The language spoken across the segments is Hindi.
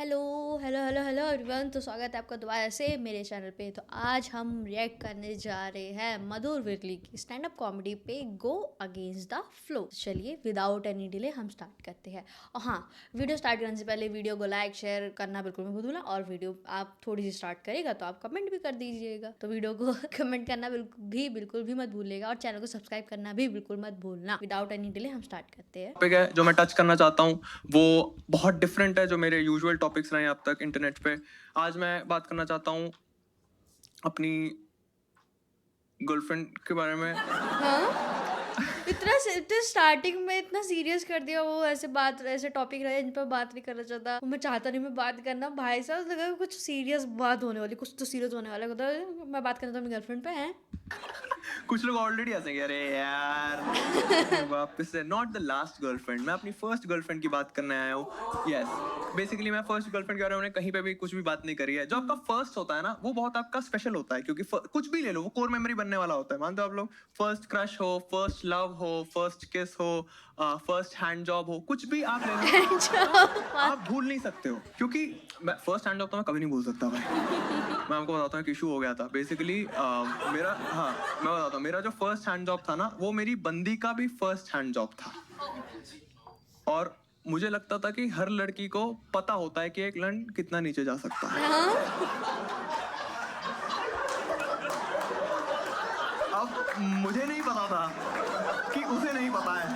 Hello hello hello hello everyone. तो स्वागत है आपका दोबारा से मेरे चैनल पे। तो आज हम रिएक्ट करने जा रहे हैं मधुर विरली की स्टैंड अप कॉमेडी पे गो अगेंस्ट द फ्लो। चलिए विदाउट एनी डिले हम स्टार्ट करते हैं। और हाँ, वीडियो स्टार्ट करने से पहले वीडियो को लाइक शेयर करना बिल्कुल मत भूलना। और वीडियो आप थोड़ी सी स्टार्ट करेगा तो आप कमेंट भी कर दीजिएगा। तो वीडियो को कमेंट करना बिल्कुल भी मत भूलिएगा और चैनल को सब्सक्राइब करना भी बिल्कुल मत भूलना। विदाउट एनी डिले हम स्टार्ट करते हैं। टॉपिक है जो मैं टच करना चाहता हूँ वो बहुत डिफरेंट है जो मेरे यूजुअल टॉपिक्स रहे अब तक इंटरनेट पे। आज मैं बात करना चाहता हूँ अपनी गर्लफ्रेंड के बारे में। हाँ, इतना स्टार्टिंग में इतना सीरियस कर दिया। वो ऐसे टॉपिक रहे जिन पर बात नहीं करना चाहता। मैं चाहता नहीं मैं बात करना। भाई साहब लगा कुछ सीरियस बात होने वाली, कुछ तो सीरियस होने वाला है। मैं बात करना तो अपनी गर्लफ्रेंड पे है। कुछ लोग ऑलरेडी हंसेंगे, अरे यार वापस से नॉट द लास्ट गर्लफ्रेंड, मैं अपनी फर्स्ट गर्लफ्रेंड की बात करने आया हूँ। यस, बेसिकली मैं फर्स्ट गर्लफ्रेंड के बारे में कहीं पे भी कुछ भी बात नहीं करी है। जो आपका फर्स्ट होता है ना वो बहुत आपका स्पेशल होता है, क्योंकि कुछ भी ले लो वो कोर मेमोरी बनने वाला होता है। मानते हो आप लोग, फर्स्ट क्रश हो, फर्स्ट लव हो, फर्स्ट किस हो, फर्स्ट हैंड जॉब हो, कुछ भी आप ले लो आप भूल नहीं सकते हो। क्योंकि फर्स्ट हैंड जॉब तो मैं कभी नहीं भूल सकता भाई। मैं आपको बताता हूँ कि इशू हो गया था बेसिकली। मेरा हाँ मैं बताता हूँ, मेरा जो फर्स्ट हैंड जॉब था ना वो मेरी बंदी का भी फर्स्ट हैंड जॉब था। और मुझे लगता था कि हर लड़की को पता होता है कि एक लड़न कितना नीचे जा सकता है। अब मुझे नहीं पता था कि उसे नहीं पता है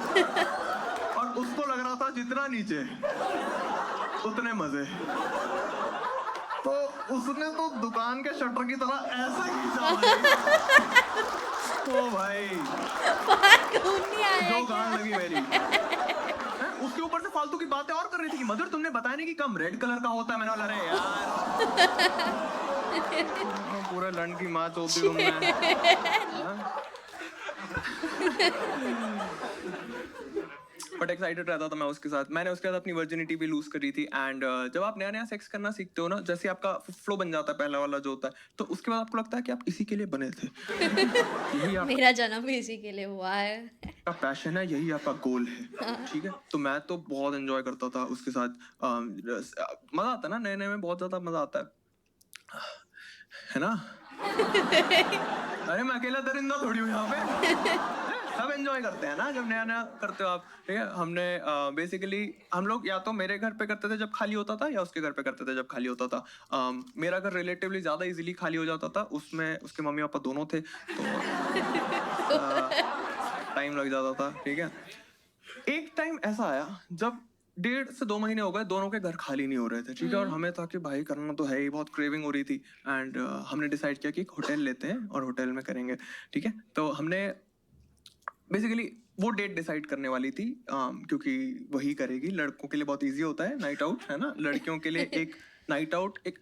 और उसको लग रहा था जितना नीचे उतने मजे। तो उसने तो दुकान के शटर की तरह ऐसे खींचा तो भाई जो गान लगी मेरी। उसके ऊपर से फालतू की बातें और कर रही थी कि मधुर तुमने बताया नहीं कि कम रेड कलर का होता है। मैंने बोला अरे यार पूरा लंड की माँ चोती तुमने। बट एक्साइटेड रहता था मैं उसके साथ। मैंने उसके साथ अपनी वर्जिनिटी भी लूज करी थी। एंड जब आप नया नया सेक्स करना सीखते हो ना, जैसे आपका फ्लो बन जाता है पहला वाला जो होता है, तो उसके बाद आपको लगता है कि आप इसी के लिए बने थे। यही आपका मेरा जन्म भी इसी के लिए हुआ है। पैशन है, यही आपका गोल है। ठीक है, तो मैं तो बहुत एंजॉय करता था उसके साथ। मजा आता है ना, नए नए में बहुत ज्यादा मजा आता है ना। अरे मैं अकेला दरिंदा थोड़ी हूँ यहाँ पे। सब एंजॉय करते हैं ना जब नया नया करते हो आप। ठीक है, हमने बेसिकली हम लोग या तो मेरे घर पे करते थे जब खाली होता था, या उसके घर पे करते थे जब खाली होता था। मेरा घर रिलेटिवली ज्यादा इजीली खाली हो जाता था, उसमें उसके मम्मी पापा दोनों थे तो टाइम लग जाता था। ठीक है, एक टाइम ऐसा आया जब 1.5 से 2 महीने हो गए, दोनों के घर खाली नहीं हो रहे थे। ठीक है, और हमें था कि भाई करना तो है ही, बहुत क्रेविंग हो रही थी। एंड हमने डिसाइड किया कि एक होटल लेते हैं और होटल में करेंगे। ठीक है, तो हमने बेसिकली वो डेट डिसाइड करने वाली थी, क्योंकि वही करेगी। लड़कों के लिए बहुत इजी होता है नाइट आउट, है ना। लड़कियों के लिए एक नाइट आउट एक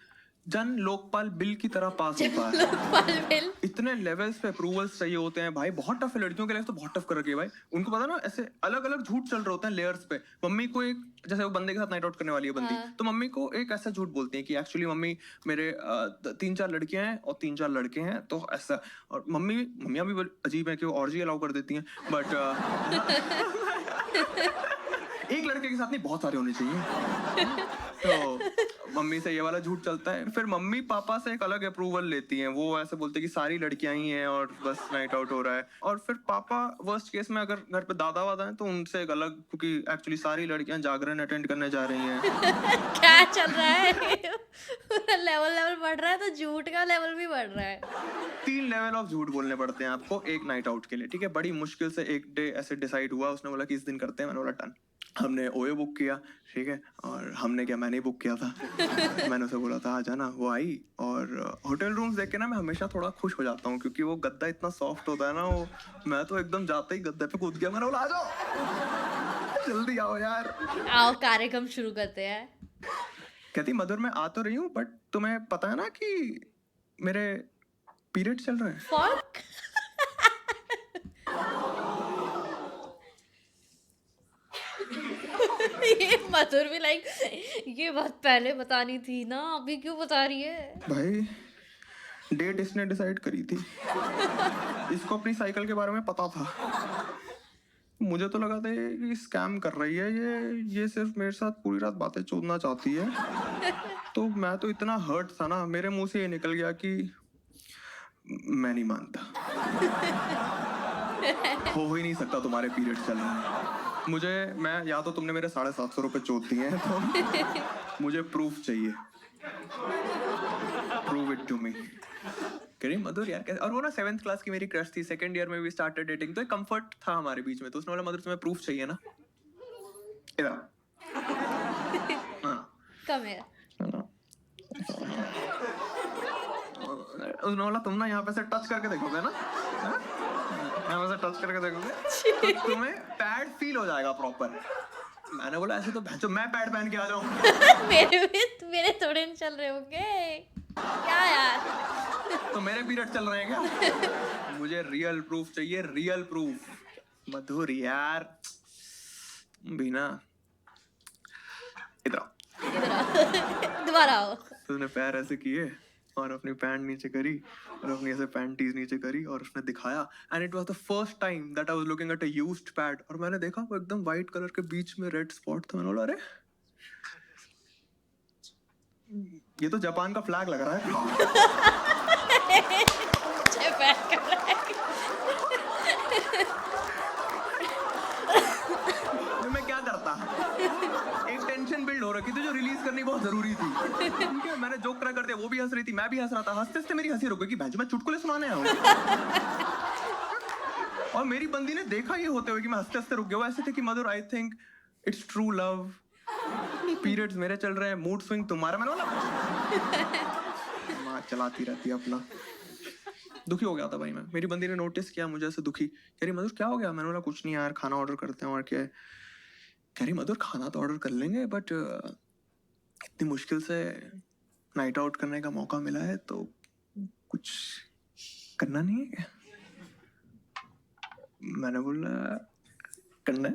जन लोकपाल बिल की तरह पास होता है। लोकपाल बिल। इतने लेवल्स पे अप्रूवल्स चाहिए होते हैं भाई, बहुत टफ है। लड़कियों के लिए तो बहुत टफ कर रखी है भाई। उनको पता ना, ऐसे अलग अलग झूठ चल रहे होते हैं लेयर्स पे। मम्मी को एक, जैसे वो बंदे के साथ नाइट आउट करने वाली है बंदी, तो मम्मी को एक ऐसा झूठ बोलती है कि एक्चुअली मम्मी मेरे 3-4 लड़कियां हैं और 3-4 लड़के हैं, तो ऐसा। और मम्मियां भी अजीब है कि वो ऑर्जी अलाउ कर देती हैं, बट एक लड़के के साथ नहीं, बहुत सारे होने चाहिए। तो मम्मी से ये वाला झूठ चलता है। फिर मम्मी पापा से एक अलग अप्रूवल लेती हैं, वो ऐसे बोलते हैं कि सारी लड़कियां ही हैं और बस नाइट आउट हो रहा है। और फिर पापा वर्स्ट केस में अगर घर पे दादा वादा हैं तो उनसे एक अलग, क्योंकि एक्चुअली सारी लड़कियां जागरण अटेंड करने जा रही हैं। क्या चल रहा है? पूरा लेवल लेवल बढ़ रहा है तो झूठ का लेवल भी बढ़ रहा है। 3 लेवल ऑफ झूठ बोलने पड़ते हैं आपको एक नाइट आउट के लिए। ठीक है, बड़ी मुश्किल से एक डे ऐसे डिसाइड हुआ। उसने बोला कि इस दिन करते हैं, मैंने बोला डन। हमने ओए बुक किया। ठीक है, और हमने क्या, मैंने ही बुक किया था। मैंने उसे बोला था आ जाना, वो आई। और होटल रूम्स देख के ना मैं हमेशा थोड़ा खुश हो जाता हूँ, क्योंकि वो गद्दा इतना सॉफ्ट होता है ना, वो मैं तो एकदम जाते ही गद्दे पे कूद गया। मैंने बोला आ जाओ जल्दी आओ यार। आओ कार्यक्रम शुरू करते हैं। कहती मधुर मैं आ तो रही हूँ, बट तुम्हें पता है ना कि मेरे पीरियड चल रहे हैं। फक। ये मधुर भी लाइक, ये बात पहले बतानी थी ना, अभी क्यों बता रही है? भाई डेट इसने डिसाइड करी थी। इसको अपनी साइकिल के बारे में पता था। मुझे तो लगा था ये स्कैम कर रही है, ये सिर्फ मेरे साथ पूरी रात बातें चोदना चाहती है। तो मैं तो इतना हर्ट था ना, मेरे मुंह से ये निकल गया कि मैं नहीं मानता। हो ही नहीं सकता तुम्हारे पीरियड चल रहे हैं। मैं या तो तुमने मेरे 750 रुपए चोद दिए हैं, तो मुझे प्रूफ चाहिए। Prove it to me. कह रही मधुर यार कैसे, और वो ना 7th क्लास की मेरी क्रश थी, सेकंड ईयर में भी स्टार्टेड डेटिंग, तो एक कंफर्ट था हमारे बीच में। तो उसने बोला मधुर तुम्हें प्रूफ चाहिए ना, इधर हाँ कम है। उसने बोला तुम ना यहाँ पे से टच करके देखोगे ना, हाँ? यहाँ पे से टच करके देखोगे तो तुम्हें पैड फील हो जाएगा प्रॉपर। मैंने बोला ऐसे तो भैंचो मैं पैड पहन के आ जाऊं। मेरे थोड़े नहीं चल रहे होंगे क्या यार। तो मेरे पीरियड चल रहे हैं क्या? मुझे रियल प्रूफ चाहिए, रियल प्रूफ। मधुर यार बिना इधर दोबारा आओ। तो उसने पैर ऐसे किए और अपनी पैंट नीचे करी और अपनी ऐसे पैंटीज नीचे करी और उसने दिखाया, and it was the first time that I was looking at a used pad. और मैंने देखा वो एकदम वाइट कलर के बीच में रेड स्पॉट था। मैंने बोला अरे ये तो जापान का फ्लैग लग रहा है। मैं क्या करता, एक टेंशन बिल्ड हो रखी थी जो रिलीज करनी बहुत जरूरी थी। ठीक है, मैंने जोक करा करते, वो भी हंस रही थी, मैं भी हंस रहा था। हंसते हंसते मेरी हंसी रुक गई कि भैंस मैं चुटकुले सुनाने आया हूँ। और मेरी बंदी ने देखा ये होते हुए कि मैं हंसते हंसते रुक गया। वो ऐसे थे कि Madhur I think it's true love, periods मेरे चल रहे हैं, मूड स्विंग तुम्हारा। मैंने बोला माँ चलाती रहती है अपना। दुखी हो गया था भाई मैं। मेरी बंदी ने नोटिस किया मुझे ऐसे दुखी, कह रही मधुर क्या हो गया? मैंने बोला कुछ नहीं यार, खाना ऑर्डर करते हैं और क्या है। कह रही मधुर खाना तो ऑर्डर कर लेंगे बट इतनी मुश्किल से नाइट आउट करने का मौका मिला है तो कुछ करना नहीं है क्या? मैंने बोला करना है।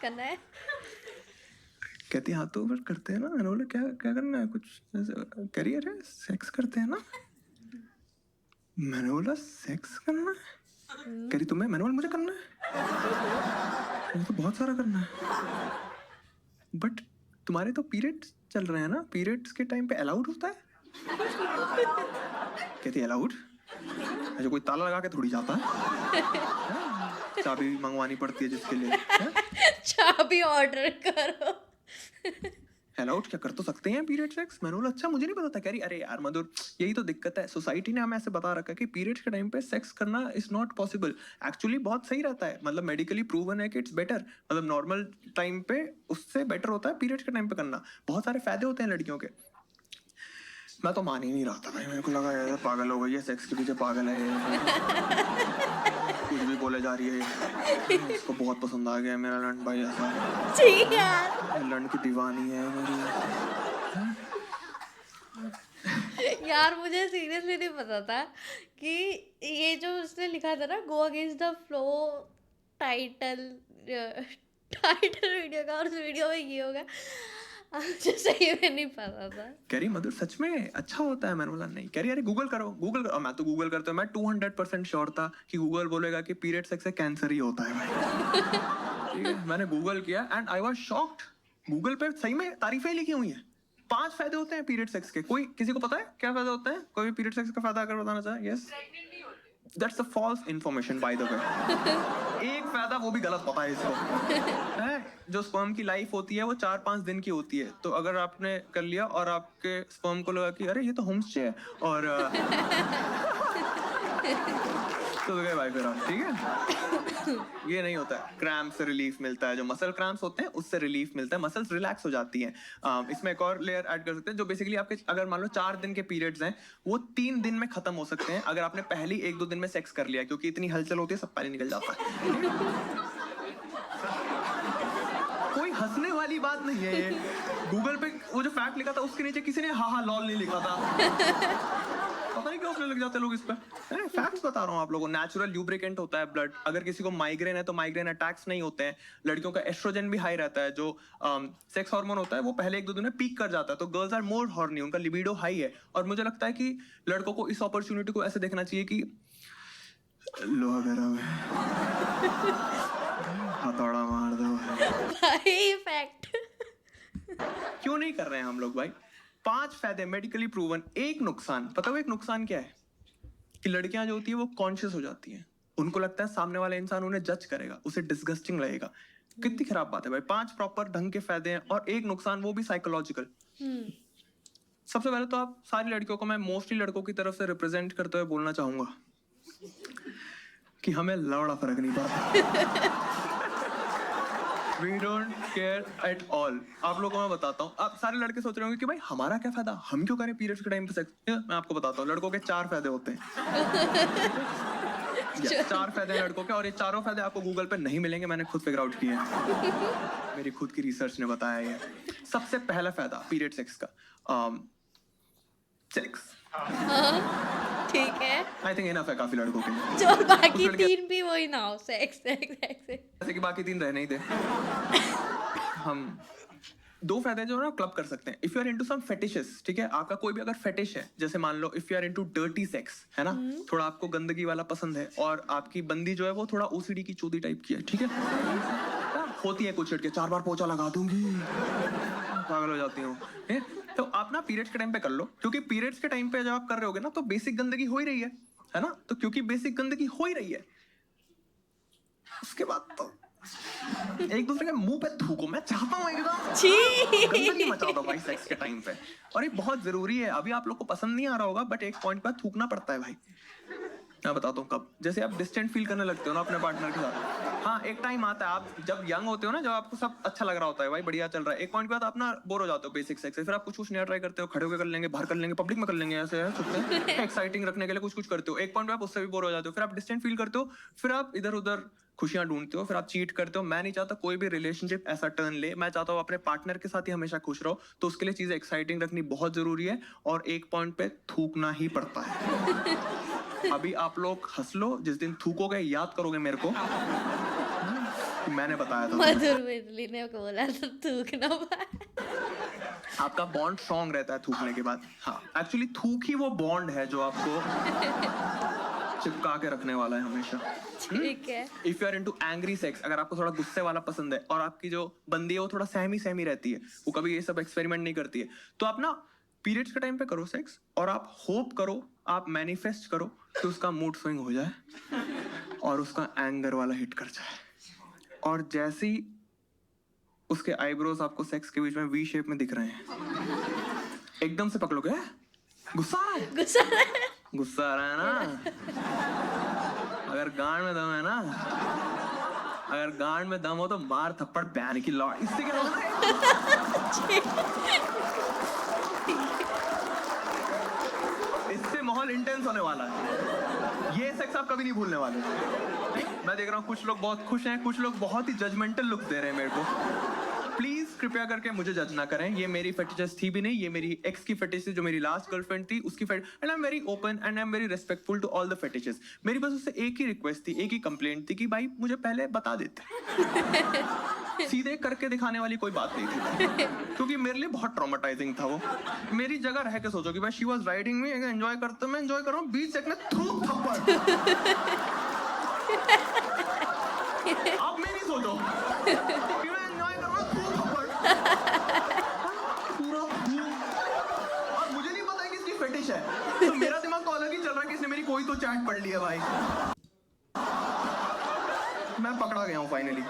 करना है। कहती हाँ तो फिर करते हैं ना। मैंने बोला क्या क्या करना है? कुछ कह रही अरे सेक्स करते हैं ना। मैंने बोला सेक्स करना है? कह रही तुम्हें? मैंने बोला मुझे करना है, मुझे तो बहुत सारा करना है। बट तुम्हारे तो पीरियड्स चल रहे हैं ना, पीरियड्स के टाइम पे अलाउड होता है? कहती अलाउड? ऐसे कोई ताला लगा के थोड़ी जाता है, चाबी मंगवानी पड़ती है जिसके लिए। चाबी ऑर्डर करो। अलाउड क्या कर तो सकते हैं पीरियड सेक्स? मैंने बोला अच्छा मुझे नहीं पता था। कह रही अरे यार मधुर यही तो दिक्कत है, सोसाइटी ने हमें ऐसे बता रखा है कि पीरियड्स के टाइम पे सेक्स करना इज नॉट पॉसिबल। एक्चुअली बहुत सही रहता है, मतलब मेडिकली प्रूवन है कि इट्स बेटर, मतलब नॉर्मल टाइम पे उससे बेटर होता है पीरियड्स के टाइम पे करना। बहुत सारे फायदे होते हैं लड़कियों के। मैं तो मान ही नहीं रहा था भाई, मेरे को लगा यार पागल हो गई है, सेक्स के पीछे पागल है कुछ भी बोले जा रही है। इसको बहुत पसंद आ गया है मेरा लंड भाई, ऐसा ठीक यार। लंड की दीवानी है मेरी। यार मुझे सीरियसली नहीं पता था कि ये जो उसने लिखा था ना go against the flow title video का, और उस वीडियो में ये होगा, मुझे सही में नहीं पता था। कह रही मधुर सच में अच्छा होता है? मैंने बोला नहीं। कह रही अरे गूगल करो, गूगल करो। मैं तो गूगल करता हूँ, मैं 200% श्योर था कि गूगल बोलेगा कि पीरियड सेक्स से कैंसर ही होता है भाई। ठीक है, मैंने गूगल किया and I was shocked. Google पे सही में तारीफें लिखी हुई हैं। 5 फायदे होते हैं पीरियड सेक्स के। कोई किसी को पता है क्या फायदे होते हैं? कोई पीरियड सेक्स का फायदा अगर बताना चाहे? Yes, that's a false information by the way. एक फायदा वो भी गलत पता है इसको है, जो स्पर्म की लाइफ होती है वो 4-5 दिन की होती है। तो अगर आपने कर लिया और आपके स्पर्म को लगा कि अरे ये तो होमस्टे है और तो गए भाई फिर आप। ठीक है, ये नहीं होता है। क्रैम्प से रिलीफ मिलता है, जो मसल क्रैम्प्स होते हैं उससे रिलीफ मिलता है, मसल्स रिलैक्स हो जाती हैं। इसमें एक और लेयर ऐड कर सकते हैं जो बेसिकली आपके अगर मान लो 4 दिन के पीरियड्स हैं वो 3 दिन में खत्म हो सकते हैं अगर आपने पहली 1-2 दिन में सेक्स कर लिया, क्योंकि इतनी हलचल होती है सब पानी निकल जाता है। कोई हंसने वाली बात नहीं है ये। गूगल पे वो जो फैक्ट लिखा था उसके नीचे किसी ने हा हा लॉल नहीं लिखा था। पता नहीं क्यों उसने लग जाते लोग इस पे। फैक्ट्स बता रहा हूँ आप लोगों को। नेचुरल ल्यूब्रिकेंट होता है ब्लड। अगर किसी को माइग्रेन है तो माइग्रेन अटैक्स नहीं होते हैं। लड़कियों का एस्ट्रोजन भी हाई रहता है, जो सेक्स हार्मोन होता है वो पहले 1-2 दिन में पीक कर जाता है, तो गर्ल्स आर मोर हॉर्नी, उनका लिबिडो हाई है। और मुझे लगता है कि लड़कों को इस अपॉर्चुनिटी को ऐसे देखना चाहिए कि लोहा गरम है, हथौड़ा मार दो। भाई फैक्ट। क्यों नहीं कर रहे हैं हम लोग भाई? 5 फायदे मेडिकली प्रूवन, एक नुकसान। पता हो एक नुकसान क्या है? कि लड़कियां जो होती है वो कॉन्शियस हो जाती हैं, उनको लगता है सामने वाला इंसान उन्हें जज करेगा, उसे डिस्गस्टिंग लगेगा। कितनी खराब बात है भाई। 5 प्रॉपर ढंग के फायदे हैं और एक नुकसान, वो भी साइकोलॉजिकल। सबसे पहले तो आप सारी लड़कियों को, मैं मोस्टली लड़कों की तरफ से रिप्रेजेंट करते हुए बोलना चाहूंगा कि हमें लौड़ा फर्क नहीं पड़ता। We don't care at all। आप लोगों को मैं बताता हूँ, आप सारे लड़के सोच रहे होंगे कि भाई हमारा क्या फायदा, हम क्यों करें पीरियड्स के टाइम पे सेक्स। मैं आपको बताता हूँ, लड़कों के 4 फायदे होते हैं। 4 फायदे हैं लड़कों के, और ये चारों फायदे आपको गूगल पे नहीं मिलेंगे, मैंने खुद फिगर आउट किए हैं। मेरी खुद की रिसर्च ने बताया ये। सबसे पहला फायदा पीरियड सेक्स का, सेक्स। ठीक है, आई थिंक इनफ है काफी लड़कों के लिए। जो बाकी कुछ लड़के- 3 भी वही ना हो, सेक्स सेक्स सेक्स। जैसे कि बाकी 3 रहने ही थे। हम 2 फायदे जो है ना क्लब कर सकते हैं। If you are into some fetishes, ठीक है, आपका कोई भी अगर फेटिश है, जैसे मान लो if you are into dirty sex, है ना, थोड़ा आपको गंदगी वाला पसंद है और आपकी बंदी जो है वो थोड़ा ओसीडी की चोदी टाइप की है, ठीक है, होती है कुछ लड़के 4 बार पोछा लगा दूंगी, पागल हो जाती हूँ। तो आप ना पीरियड्स के टाइम पे कर लो, क्योंकि पीरियड्स के टाइम पे जब आप कर रहे होगे ना तो बेसिक गंदगी हो ही रही है ना, तो क्योंकि बेसिक गंदगी हो ही रही है, उसके बाद तो एक दूसरे के मुंह पे थूको। मैं चाहता हूँ एकदम गंदगी मचा दो भाई सेक्स के टाइम पे, और ये बहुत जरूरी है। अभी आप लोग को पसंद नहीं आ रहा होगा, बट एक पॉइंट पर थूकना पड़ता है भाई। मैं बताता हूँ कब। जैसे आप डिस्टेंट फील करने लगते हो ना अपने पार्टनर के साथ, हाँ एक टाइम आता है, आप जब यंग होते हो ना, जब आपको सब अच्छा लग रहा होता है, भाई बढ़िया चल रहा है, एक पॉइंट के बाद आप ना बोर हो जाते हो बेसिक सेक्स से, फिर आप कुछ कुछ नया ट्राई करते हो, खड़े होकर कर लेंगे, बाहर कर लेंगे, पब्लिक में कर लेंगे, ऐसे है एक्साइटिंग रखने के लिए कुछ कुछ करते हो। एक पॉइंट पे आप उससे भी बोर हो जाते हो, फिर आप डिस्टेंट फील करते हो, फिर आप इधर उधर खुशियां ढूंढते हो, फिर आप चीट करते हो। मैं नहीं चाहता कोई भी रिलेशनशिप ऐसा टर्न ले, मैं चाहता हूँ अपने पार्टनर के साथ ही हमेशा खुश रहो, तो उसके लिए चीजें एक्साइटिंग रखनी बहुत जरूरी है, और एक पॉइंट पे थूकना ही पड़ता है। अभी आप लोग हंस लो, जिस दिन थूकोगे याद करोगे मेरे को कि मैंने बताया था। मधुर विरली ने बोला तो थूकना। आपका बॉन्ड स्ट्रॉन्ग रहता है थूकने के बाद। हाँ एक्चुअली थूक ही वो बॉन्ड है जो आपको चिपका के रखने वाला है हमेशा। ठीक है। If you are into angry sex, अगर आपको थोड़ा गुस्से वाला पसंद है और आपकी जो बंदी है वो थोड़ा सहमी सहमी रहती है, वो कभी ये सब एक्सपेरिमेंट नहीं करती है, तो आप ना पीरियड्स के टाइम पे करो सेक्स, और आप होप करो, आप मैनिफेस्ट करो कि उसका मूड स्विंग हो जाए और उसका एंगर वाला हिट कर जाए, और जैसे ही उसके आईब्रोज आपको सेक्स के बीच में वी शेप में दिख रहे हैं, एकदम से पकड़ोगे, गुस्सा आ रहा है, गुस्सा आ रहा है ना, अगर गांड में दम है ना, अगर गांड में दम हो तो मार थप्पड़ बैन की लौट। इससे क्या होगा, इससे माहौल इंटेंस होने वाला है। ये सेक्स आप कभी नहीं भूलने वाले। मैं देख रहा हूँ कुछ लोग बहुत खुश हैं, कुछ लोग बहुत ही जजमेंटल लुक दे रहे हैं मेरे को। प्लीज कृपया करके मुझे जज ना करें, ये मेरी फेटिशेस थी भी नहीं, ये मेरी एक्स की फेटिश थी, जो मेरी लास्ट गर्लफ्रेंड थी उसकी fetish, and I am very open and I am very respectful to all the fetishes. मेरी बस उससे एक ही रिक्वेस्ट थी, एक ही कंप्लेंट थी कि भाई मुझे पहले बता देते। सीधे करके दिखाने वाली कोई बात नहीं थी, क्योंकि मेरे लिए बहुत ट्रॉमेटाइजिंग था वो। मेरी जगह रह के सोचो कि भाई she was riding me, enjoy करते, मैं एंजॉय कर रहा हूँ, 20 सेकंड में थूक थप्पड़। आप मेरी सोचो कि मैं एंजॉय कर रहा हूँ, थूक थप्पड़ पूरा थूक, और मुझे नहीं पता है कि इसकी फेटिश है, तो मेरा दिमाग तो अलग ही चल रहा है कि इसने मेरी कोई तो चैट पढ़ ली है भाई। मैं पकड़ा गया हूँ फाइनली।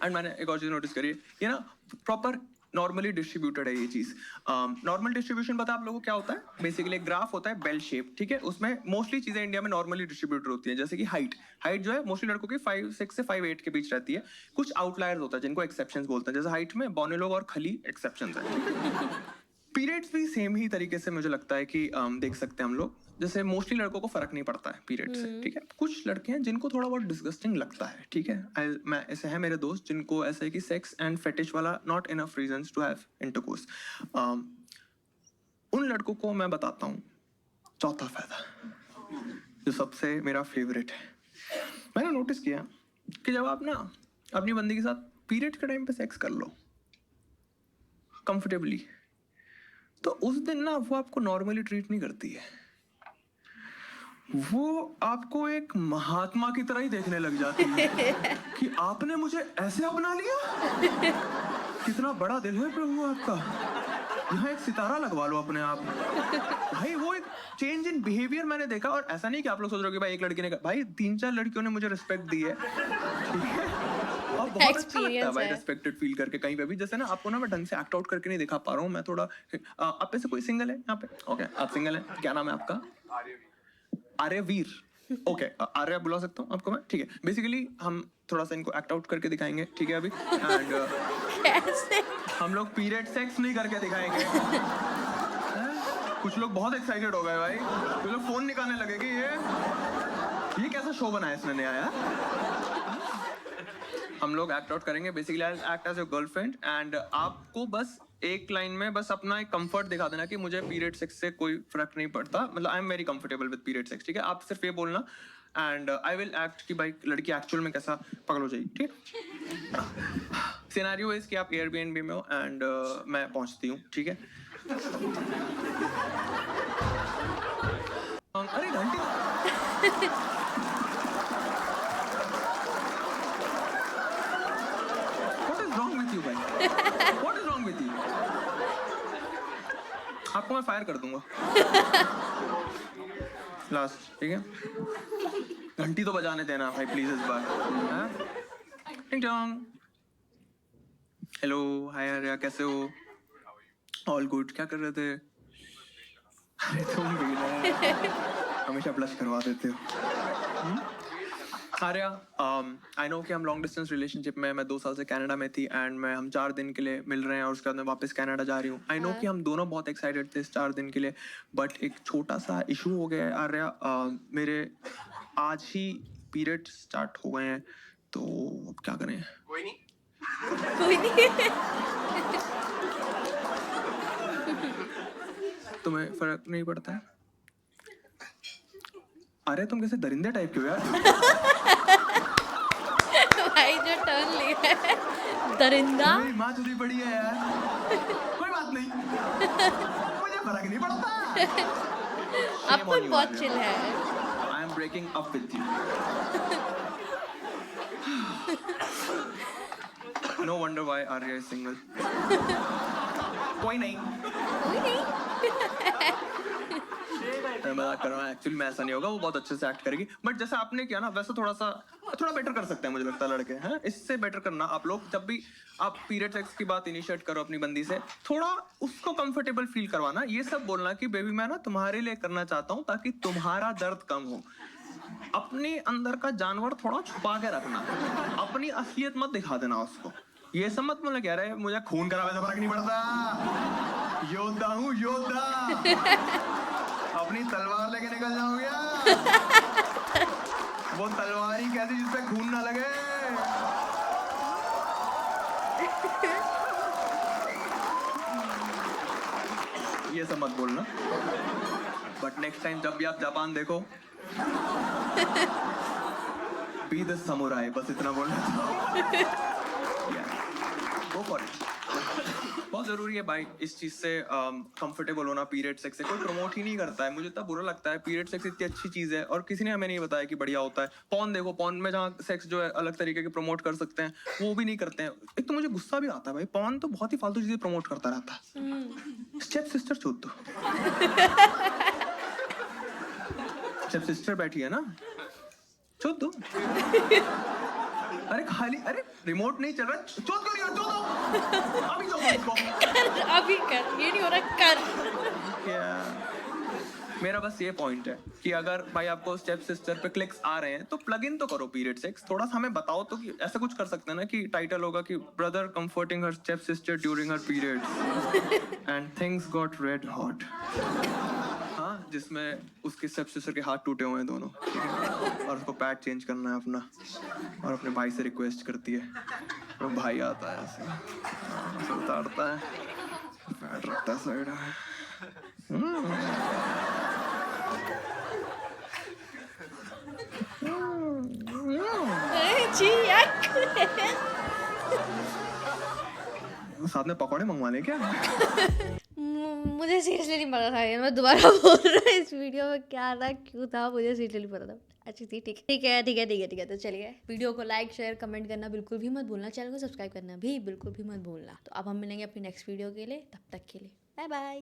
एंड मैंने एक और चीज नोटिस करी है, ये ना प्रॉपर नॉर्मली डिस्ट्रीब्यूटेड है ये चीज। नॉर्मल डिस्ट्रीब्यूशन पता है आप लोगों को क्या होता है? बेसिकली एक ग्राफ होता है बेल शेप, ठीक है, उसमें मोस्टली चीजें इंडिया में नॉर्मली डिस्ट्रीब्यूटेड होती है, जैसे कि हाइट जो है मोस्टली लड़कों की 5'6" से 5'8" के बीच रहती है। कुछ आउटलायर्स होता है जिनको एक्सेप्शंस बोलते हैं, जैसे हाइट में बौने लोग और खली एक्सेप्शंस है। पीरियड्स भी सेम ही तरीके से मुझे लगता है कि देख सकते हैं हम लोग, जैसे मोस्टली लड़कों को फर्क नहीं पड़ता है पीरियड से, ठीक है, कुछ लड़के हैं जिनको थोड़ा बहुत डिस्गस्टिंग लगता है, ठीक है। मैं ऐसे हैं मेरे दोस्त जिनको ऐसा है कि सेक्स एंड फेटिश वाला not enough reasons to have intercourse. उन लड़कों को मैं बताता हूँ चौथा फायदा, जो सबसे मेरा फेवरेट है। मैंने नोटिस किया कि जब आप ना अपनी बंदी के साथ पीरियड के टाइम पे सेक्स कर लो कंफर्टेबली, तो उस दिन ना वो आपको नॉर्मली ट्रीट नहीं करती है, वो आपको एक महात्मा की तरह ही देखने लग जाती है कि आपने मुझे ऐसे अपना लिया। कितना बड़ा दिल है प्रभु आपका। यहाँ एक सितारा लगवा लो अपने आप। भाई वो एक चेंज इन बिहेवियर मैंने देखा। और ऐसा नहीं कि आप लोग सोच रहे हो कि भाई एक लड़की ने भाई 3-4 लड़कियों ने मुझे रिस्पेक्ट दी है, ठीक है। और बहुत अच्छा लगता है भाई रिस्पेक्टेड फील करके कहीं पे भी। जैसे ना आपको ना मैं ढंग से एक्ट आउट करके नहीं दिखा पा रहा हूँ, मैं थोड़ा आप में से कोई सिंगल है यहाँ पे? ओके, आप सिंगल हैं, क्या नाम है आपका? आर्यवीर। ओके, आर्य बुला सकता हूँ आपको मैं, ठीक है। बेसिकली हम थोड़ा सा इनको एक्ट आउट करके दिखाएंगे, ठीक है अभी। एंड कैसे? हम लोग पीरियड सेक्स नहीं करके दिखाएंगे। कुछ लोग बहुत एक्साइटेड हो गए भाई, कुछ लोग फोन निकालने लगे कि ये कैसा शो बनाया इसने नया यार। हम लोग एक्ट आउट करेंगे। Basically I act as your girlfriend and आपको बस एक लाइन में बस अपना एक कंफर्ट दिखा देना कि मुझे पीरियड सेक्स से कोई फर्क नहीं पड़ता, मतलब आई am very comfortable with period sex, ठीक है। आप सिर्फ ये बोलना एंड आई विल एक्ट कि भाई लड़की एक्चुअल में कैसा पगल हो जाएगी, ठीक। सिनेरियो इज कि आप एयरबीएनबी में हो एंड मैं पहुंचती हूँ, ठीक है। अरे घंटी What is wrong with you भाई? What is wrong with you? आपको मैं फायर कर दूंगा लास्ट, ठीक है। घंटी तो बजाने देना भाई प्लीज इस बार। टिंग टोंग। हेलो, हाय आर्या, कैसे हो? All good. क्या कर रहे थे? अरे तुम भी ना हमेशा ब्लश करवा देते हो। आर्या, आई नो कि हम लॉन्ग डिस्टेंस रिलेशनशिप में, मैं 2 साल से कनाडा में थी एंड हम 4 दिन के लिए मिल रहे हैं और उसके बाद मैं वापस कनाडा जा रही हूँ। आई नो कि हम दोनों बहुत एक्साइटेड थे इस 4 दिन के लिए, बट एक छोटा सा इशू हो गया है आर्या। मेरे आज ही पीरियड स्टार्ट हो गए हैं, तो अब क्या करें? कोई नहीं। तुम्हें फर्क नहीं पड़ता है? अरे तुम कैसे दरिंदे टाइप के हो यार। भाई जो टर्न लिया है दरिंदा। मेरी माँ चुदी पड़ी है यार। कोई बात नहीं, मुझे फर्क नहीं पड़ता। अपन बहुत चिल है। I am breaking up with you. No wonder why Arya is single. कोई नहीं। मैं मजाक कर रहा हूँ, एक्चुअली में ऐसा नहीं होगा, वो बहुत अच्छे से एक्ट करेगी। बट जैसा आपने किया ना वैसे थोड़ा बेटर कर सकते हैं मुझे लगता है लड़के, हैं इससे बेटर करना आप लोग। जब भी आप पीरियड सेक्स की बात इनिशिएट करो अपनी बंदी से, थोड़ा उसको कंफर्टेबल फील करवाना। ये सब बोलना कि बेबी मैं ना तुम्हारे लिए करना चाहता हूँ ताकि तुम्हारा दर्द कम हो। अपने अंदर का जानवर थोड़ा छुपा के रखना, अपनी असलियत मत दिखा देना उसको। ये सब मत मतलब कह रहे मुझे खून करा वैसा फर्क नहीं पड़ता, योद्धा हूँ योद्धा। अपनी तलवार लेके निकल जाऊं क्या? वो तलवार ही कैसी जिसपे खून ना लगे। ये सब मत बोलना। बट नेक्स्ट टाइम जब भी आप जापान देखो, बी द समुराई, बस इतना बोलना। Go for it. बहुत जरूरी है भाई इस चीज से कंफर्टेबल होना। पीरियड सेक्स से कोई प्रमोट ही नहीं करता है, मुझे इतना बुरा लगता है। पीरियड सेक्स इतनी अच्छी चीज है और किसी ने हमें नहीं बताया कि बढ़िया होता है। पॉर्न देखो, पॉर्न में जहाँ सेक्स जो है अलग तरीके के प्रमोट कर सकते हैं, वो भी नहीं करते हैं। एक तो मुझे गुस्सा भी आता है भाई, पॉर्न तो बहुत ही फालतू चीजें प्रमोट करता रहता है। स्टेप सिस्टर छोड़ दो। स्टेप सिस्टर बैठी है ना, छोड़ दो। अरे खाली, अरे रिमोट नहीं चल रहा, चोट क्यों नहीं हो? चोट दो, अभी चोट इसको। कर, अभी कर, ये नहीं हो रहा, कर। क्या मेरा बस ये पॉइंट है कि अगर भाई आपको स्टेप सिस्टर पे क्लिक्स आ रहे हैं तो प्लग इन तो करो पीरियड सेक्स। थोड़ा सा हमें बताओ तो कि ऐसा कुछ कर सकते हैं ना कि टाइटल होगा कि brother comforting her step sister during her periods and things got red hot. हाँ, जिसमें उसके स्टेप सिस्टर के हाथ टूटे हुए हैं दोनों, और उसको पैड चेंज करना है अपना, और अपने भाई से रिक्वेस्ट करती है। वो भाई आता है ऐसे उतारता है, पैड रखता है साइड में। साथ में पकौड़े मंगवाने क्या? मुझे सीरियसली नहीं पता था ये, मैं दोबारा बोल रहा हूँ इस वीडियो में क्या था क्यों था मुझे सीरियसली नहीं पता था। अच्छी थी, ठीक है ठीक है ठीक है ठीक है ठीक है। तो चलिए वीडियो को लाइक शेयर कमेंट करना बिल्कुल भी मत भूलना, चैनल को सब्सक्राइब करना भी बिल्कुल भी मत भूलना। तो अब हम मिलेंगे अपनी नेक्स्ट वीडियो के लिए, तब तक के लिए बाय बाय।